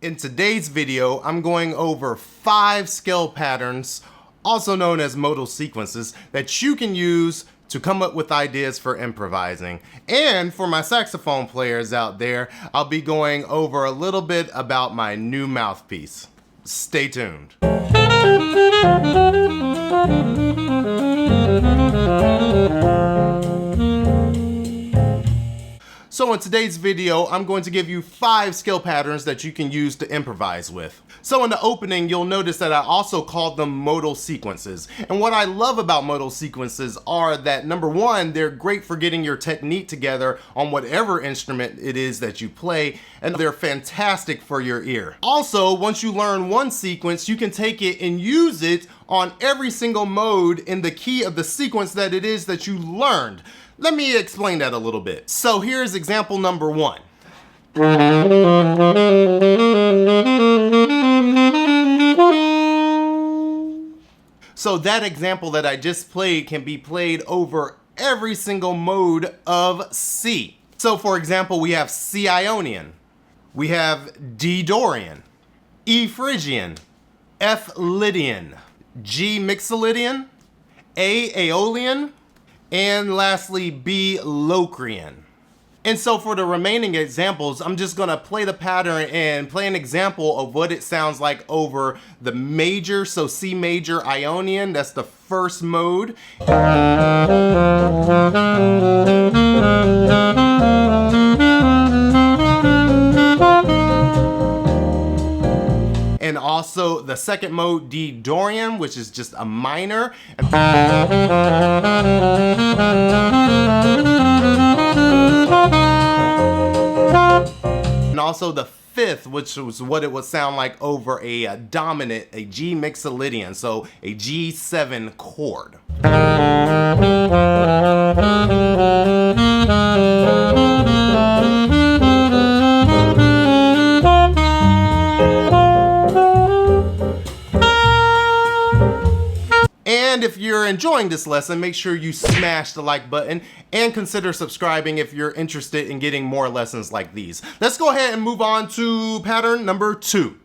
In today's video, I'm going over 5 scale patterns, also known as modal sequences, that you can use to come up with ideas for improvising. And for my saxophone players out there, I'll be going over a little bit about my new mouthpiece. Stay tuned. So in today's video, I'm going to give you 5 skill patterns that you can use to improvise with. So in the opening, you'll notice that I also called them modal sequences. And what I love about modal sequences are that, number one, they're great for getting your technique together on whatever instrument it is that you play, and they're fantastic for your ear. Also, once you learn one sequence, you can take it and use it on every single mode in the key of the sequence that it is that you learned. Let me explain that a little bit. So here's example number 1. So that example that I just played can be played over every single mode of C. So for example, we have C Ionian, we have D Dorian, E Phrygian, F Lydian, G Mixolydian, A Aeolian, and lastly, B Locrian. And so for the remaining examples, I'm just gonna play the pattern and play an example of what it sounds like over the major, so C major Ionian, that's the first mode. And also the second mode, D Dorian, which is just a minor. And also the fifth, which was what it would sound like over a dominant, a G Mixolydian, so a G7 chord. And if you're enjoying this lesson, make sure you smash the like button and consider subscribing if you're interested in getting more lessons like these. Let's go ahead and move on to pattern number 2.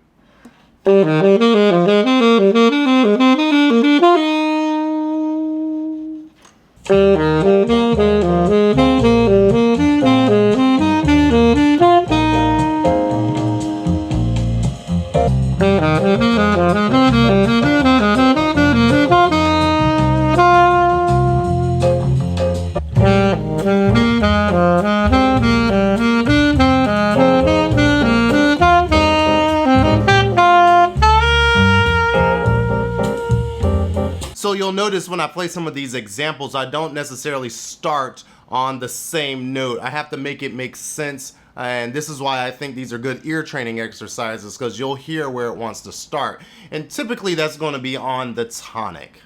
So you'll notice when I play some of these examples, I don't necessarily start on the same note. I have to make it make sense, and this is why I think these are good ear training exercises, because you'll hear where it wants to start. And typically that's going to be on the tonic.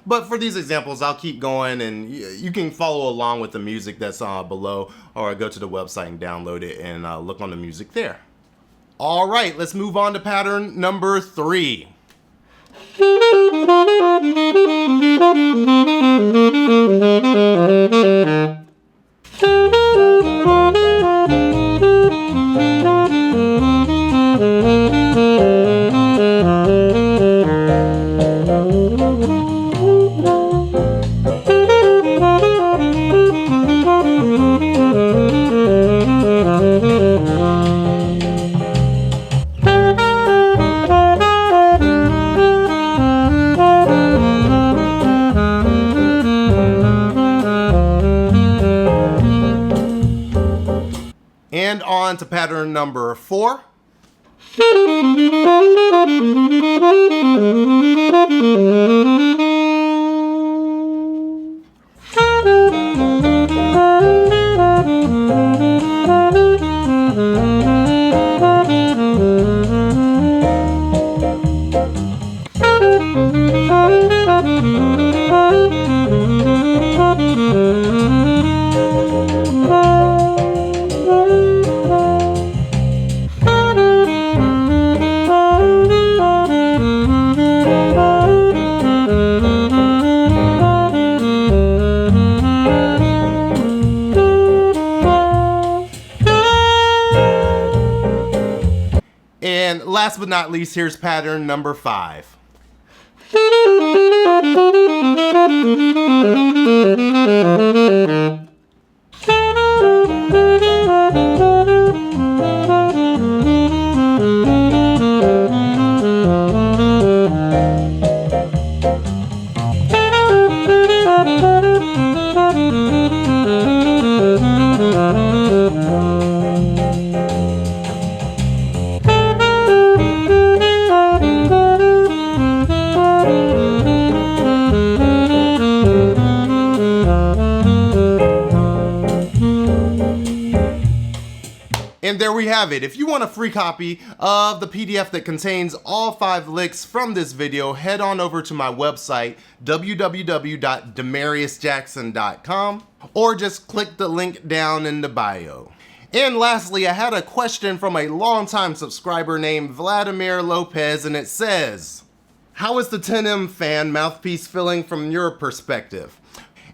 But for these examples, I'll keep going, and you can follow along with the music that's below, or go to the website and download it and look on the music there. All right, let's move on to pattern number 3. And on to pattern number 4. And last but not least, here's pattern number 5. And there we have it. If you want a free copy of the PDF that contains all 5 licks from this video, head on over to my website, www.demariusjackson.com, or just click the link down in the bio. And lastly, I had a question from a longtime subscriber named Vladimir Lopez, and it says, how is the 10M fan mouthpiece feeling from your perspective?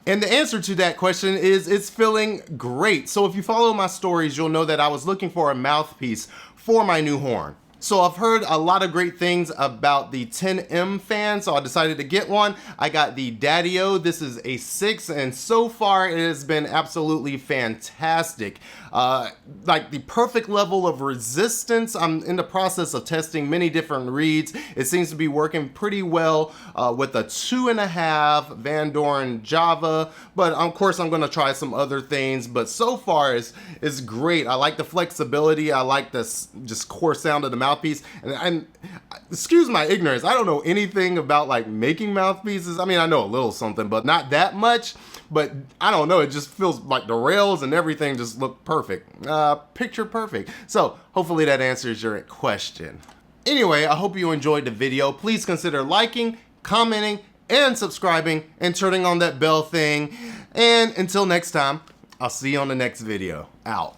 And the answer to that question is it's feeling great. So if you follow my stories, you'll know that I was looking for a mouthpiece for my new horn. So I've heard a lot of great things about the 10M fan, so I decided to get one. I got the Daddy-O. This is a 6, and so far it has been absolutely fantastic. Like the perfect level of resistance. I'm in the process of testing many different reeds. It seems to be working pretty well with a 2.5 Van Doren Java, but of course I'm gonna try some other things, but so far it's great. I like the flexibility. I like this just core sound of the mouthpiece. And excuse my ignorance, I don't know anything about like making mouthpieces. I mean, I know a little something, but not that much. But I don't know, it just feels like the rails and everything just look perfect. Picture perfect. So hopefully that answers your question. Anyway, I hope you enjoyed the video. Please consider liking, commenting, and subscribing, and turning on that bell thing. And until next time, I'll see you on the next video. Out.